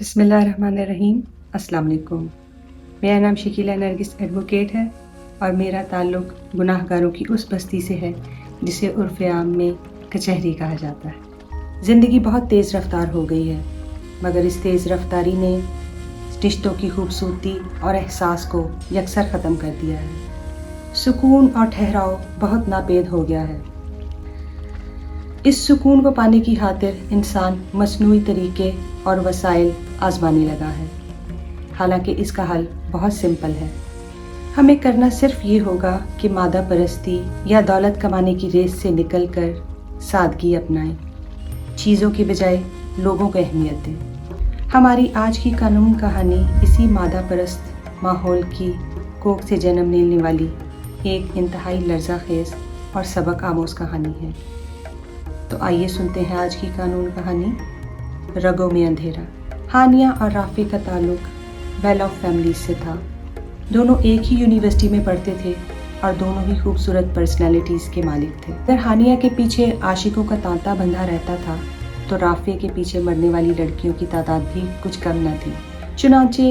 بسم اللہ الرحمن الرحیم۔ السلام علیکم۔ میرا نام شکیلہ نرگس ایڈوکیٹ ہے اور میرا تعلق گناہ گاروں کی اس بستی سے ہے جسے عرف عام میں کچہری کہا جاتا ہے۔ زندگی بہت تیز رفتار ہو گئی ہے، مگر اس تیز رفتاری نے رشتوں کی خوبصورتی اور احساس کو یکسر ختم کر دیا ہے۔ سکون اور ٹھہراؤ بہت ناپید ہو گیا ہے۔ اس سکون کو پانے کی خاطر انسان مصنوعی طریقے اور وسائل آزمانے لگا ہے، حالانکہ اس کا حل بہت سمپل ہے۔ ہمیں کرنا صرف یہ ہوگا کہ مادہ پرستی یا دولت کمانے کی ریس سے نکل کر سادگی اپنائیں، چیزوں کی بجائے لوگوں کو اہمیت دیں۔ ہماری آج کی قانون کہانی اسی مادہ پرست ماحول کی کوکھ سے جنم لینے والی ایک انتہائی لرزہ خیز اور سبق آموز کہانی ہے۔ تو آئیے سنتے ہیں آج کی قانون کہانی، رگوں میں اندھیرا۔ ہانیہ اور رافع کا تعلق ویل آف فیملیز سے تھا۔ دونوں ایک ہی یونیورسٹی میں پڑھتے تھے اور دونوں ہی خوبصورت پرسنالٹیز کے مالک تھے۔ اگر ہانیہ کے پیچھے عاشقوں کا تانتا بندھا رہتا تھا تو رافع کے پیچھے مرنے والی لڑکیوں کی تعداد بھی کچھ کم نہ تھی۔ چنانچہ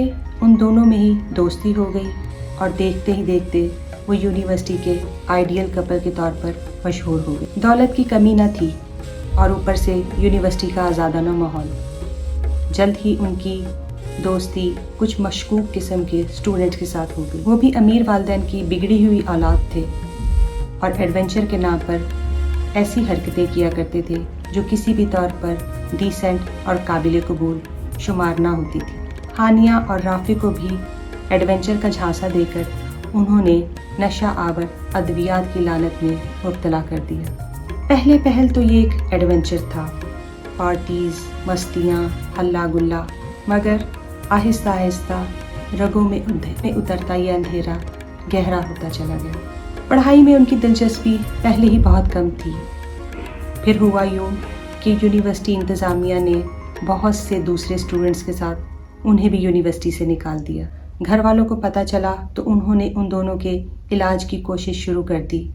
ان دونوں میں ہی دوستی ہو گئی اور دیکھتے ہی دیکھتے وہ یونیورسٹی کے آئیڈیل کپل کے طور پر مشہور ہو گئے۔ دولت کی کمی نہ تھی اور اوپر سے یونیورسٹی کا آزادانہ ماحول۔ جلد ہی ان کی دوستی کچھ مشکوک قسم کے اسٹوڈنٹس کے ساتھ ہو گئی۔ وہ بھی امیر والدین کی بگڑی ہوئی اولاد تھے اور ایڈونچر کے نام پر ایسی حرکتیں کیا کرتے تھے جو کسی بھی طور پر ڈیسنٹ اور قابل قبول شمار نہ ہوتی تھی۔ ہانیہ اور رافع کو بھی ایڈونچر کا جھانسا دے کر انہوں نے نشہ آور ادویات کی لعنت میں مبتلا کر دیا۔ پہل تو یہ ایک ایڈونچر تھا، پارٹیز، مستیاں، ہلا گلا، مگر آہستہ آہستہ رگوں میں اترتا یہ اندھیرا گہرا ہوتا چلا گیا۔ پڑھائی میں ان کی دلچسپی پہلے ہی بہت کم تھی، پھر ہوا یوں کہ یونیورسٹی انتظامیہ نے بہت سے دوسرے اسٹوڈنٹس کے ساتھ انہیں بھی یونیورسٹی سے نکال دیا۔ گھر والوں کو پتہ چلا تو انہوں نے ان دونوں کے علاج کی کوشش شروع کر دی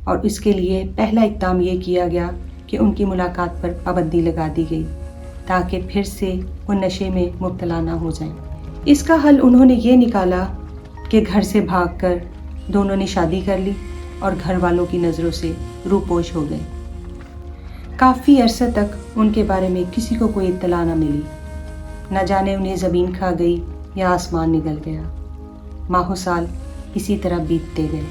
اور اس کے لیے پہلا اقدام یہ کیا گیا کہ ان کی ملاقات پر پابندی لگا دی گئی تاکہ پھر سے وہ نشے میں مبتلا نہ ہو جائیں۔ اس کا حل انہوں نے یہ نکالا کہ گھر سے بھاگ کر دونوں نے شادی کر لی اور گھر والوں کی نظروں سے روپوش ہو گئے۔ کافی عرصہ تک ان کے بارے میں کسی کو کوئی اطلاع نہ ملی، نہ جانے انہیں زمین کھا گئی یا آسمان نگل گیا۔ ماہ و سال اسی طرح بیتتے گئے،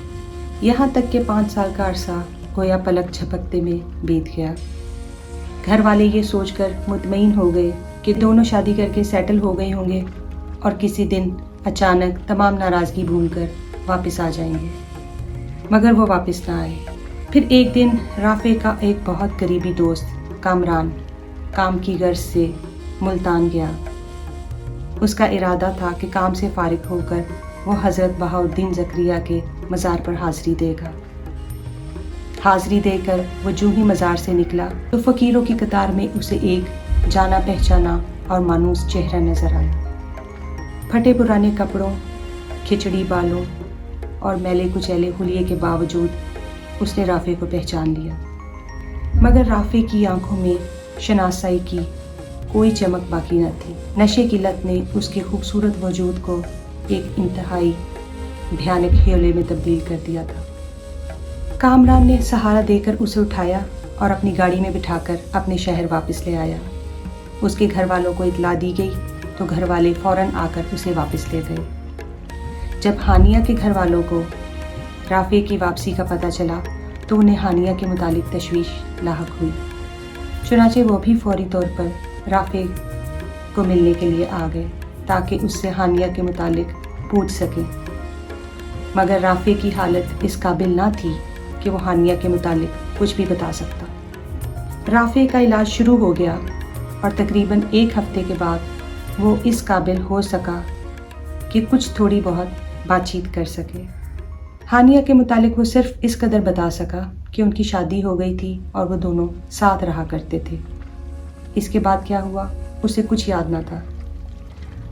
یہاں تک کہ 5 سال کا عرصہ گویا پلک جھپکتے میں بیت گیا۔ گھر والے یہ سوچ کر مطمئن ہو گئے کہ دونوں شادی کر کے سیٹل ہو گئے ہوں گے اور کسی دن اچانک تمام ناراضگی بھول کر واپس آ جائیں گے، مگر وہ واپس نہ آئے۔ پھر ایک دن رافع کا ایک بہت قریبی دوست کامران کام کی غرض سے ملتان گیا۔ اس کا ارادہ تھا کہ کام سے فارغ ہو کر وہ حضرت بہاؤالدین زکریہ کے مزار پر حاضری دے گا۔ حاضری دے کر وہ جو ہی مزار سے نکلا تو فقیروں کی قطار میں اسے ایک جانا پہچانا اور مانوس چہرہ نظر آیا۔ پھٹے پرانے کپڑوں، کھچڑی بالوں اور میلے کچیلے حلیے کے باوجود اس نے رافع کو پہچان لیا، مگر رافع کی آنکھوں میں شناسائی کی کوئی چمک باقی نہ تھی۔ نشے کی لت نے اس کے خوبصورت وجود کو ایک انتہائی بھیانک حیولے میں تبدیل کر دیا تھا۔ کامران نے سہارا دے کر اسے اٹھایا اور اپنی گاڑی میں بٹھا کر اپنے شہر واپس لے آیا۔ اس کے گھر والوں کو اطلاع دی گئی تو گھر والے فوراً آ کر اسے واپس لے گئے۔ جب ہانیہ کے گھر والوں کو رافع کی واپسی کا پتہ چلا تو انہیں ہانیہ کے متعلق تشویش لاحق ہوئی، چنانچہ وہ بھی فوری طور پر رافع کو ملنے کے لیے آ گئے تاکہ اس سے ہانیہ کے متعلق پوچھ سکیں، مگر رافع کی حالت اس قابل نہ تھی کہ وہ ہانیہ کے متعلق کچھ بھی بتا سکتا۔ رافع کا علاج شروع ہو گیا اور تقریباً 1 ہفتے کے بعد وہ اس قابل ہو سکا کہ کچھ تھوڑی بہت بات چیت کر سکے۔ ہانیہ کے متعلق وہ صرف اس قدر بتا سکا کہ ان کی شادی ہو گئی تھی اور وہ دونوں ساتھ رہا کرتے تھے۔ اس کے بعد کیا ہوا اسے کچھ یاد نہ تھا۔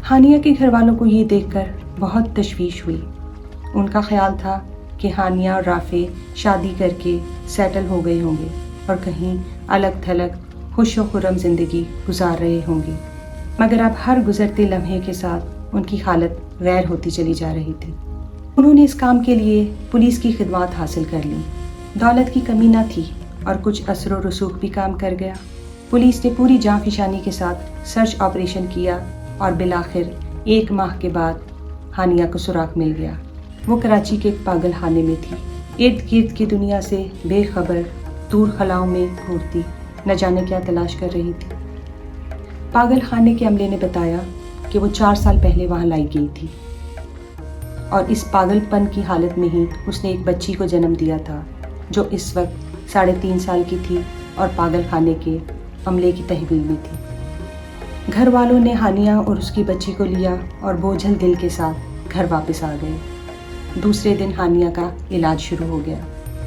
ہانیہ کے گھر والوں کو یہ دیکھ کر بہت تشویش ہوئی۔ ان کا خیال تھا کہ ہانیہ اور رافع شادی کر کے سیٹل ہو گئے ہوں گے اور کہیں الگ تھلگ خوش و خرم زندگی گزار رہے ہوں گے، مگر اب ہر گزرتے لمحے کے ساتھ ان کی حالت غیر ہوتی چلی جا رہی تھی۔ انہوں نے اس کام کے لیے پولیس کی خدمات حاصل کر لیں۔ دولت کی کمی نہ تھی اور کچھ اثر و رسوخ بھی کام کر گیا۔ پولیس نے پوری جاں فشانی کے ساتھ سرچ آپریشن کیا اور بالآخر 1 ماہ کے بعد ہانیہ کو سراغ مل گیا۔ وہ کراچی کے ایک پاگل خانے میں تھی، ارد گرد کی دنیا سے بے خبر، دور خلاؤں میں گھورتی، نہ جانے کیا تلاش کر رہی تھی۔ پاگل خانے کے عملے نے بتایا کہ وہ 4 سال پہلے وہاں لائی گئی تھی اور اس پاگل پن کی حالت میں ہی اس نے ایک بچی کو جنم دیا تھا جو اس وقت 3.5 سال کی تھی اور پاگل خانے کے عملے کی تحویل میں تھی۔ گھر والوں نے ہانیہ اور اس کی بچی کو لیا اور بوجھل دل کے ساتھ گھر واپس آ گئے۔ دوسرے دن ہانیہ کا علاج شروع ہو گیا۔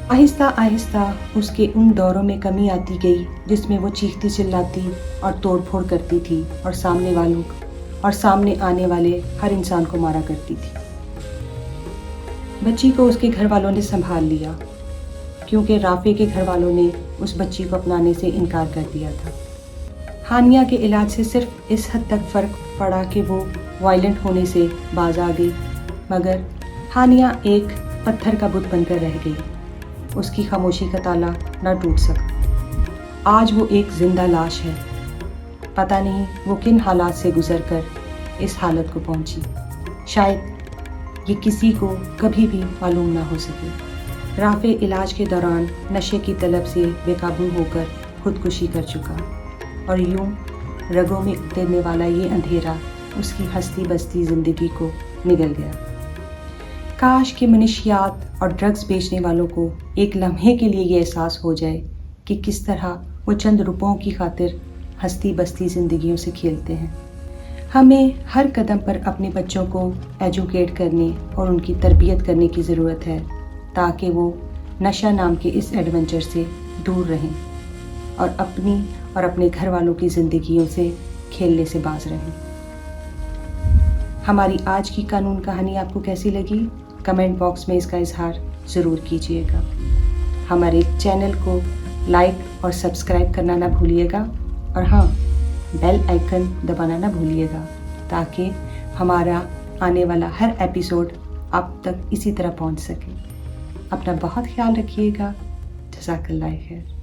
آہستہ آہستہ اس کے ان دوروں میں کمی آتی گئی جس میں وہ چیختی چلاتی اور توڑ پھوڑ کرتی تھی اور سامنے آنے والے ہر انسان کو مارا کرتی تھی۔ بچی کو اس کے گھر والوں نے سنبھال لیا کیونکہ رافع کے گھر والوں نے اس بچی کو اپنانے سے انکار کر دیا تھا۔ ہانیہ کے علاج سے صرف اس حد تک فرق پڑا کہ وہ وائلنٹ ہونے سے باز آ گئی، مگر ہانیہ ایک پتھر کا بت بن کر رہ گئی۔ اس کی خاموشی کا تالا نہ ٹوٹ سکا۔ آج وہ ایک زندہ لاش ہے۔ پتہ نہیں وہ کن حالات سے گزر کر اس حالت کو پہنچی۔ شاید یہ کسی کو کبھی بھی معلوم نہ ہو سکے۔ رافع علاج کے دوران نشے کی طلب سے بے قابو ہو کر خودکشی کر چکا اور یوں رگوں میں اترنے والا یہ اندھیرا اس کی ہستی بستی زندگی کو نگل گیا۔ کاش کہ منشیات اور ڈرگز بیچنے والوں کو ایک لمحے کے لیے یہ احساس ہو جائے کہ کس طرح وہ چند روپوں کی خاطر ہستی بستی زندگیوں سے کھیلتے ہیں۔ ہمیں ہر قدم پر اپنے بچوں کو ایجوکیٹ کرنے اور ان کی تربیت کرنے کی ضرورت ہے تاکہ وہ نشہ نام کے اس ایڈونچر سے دور رہیں اور اپنی اور اپنے گھر والوں کی زندگیوں سے کھیلنے سے باز رہیں۔ ہماری آج کی قانون کہانی آپ کو کیسی لگی؟ کمنٹ باکس میں اس کا اظہار ضرور کیجیے گا۔ ہمارے چینل کو لائک اور سبسکرائب کرنا نہ بھولیے گا اور ہاں، بیل آئیکن دبانا نہ بھولیے گا تاکہ ہمارا آنے والا ہر ایپیسوڈ آپ تک اسی طرح پہنچ سکے۔ اپنا بہت خیال رکھیے گا۔ جزاک اللہ خیر۔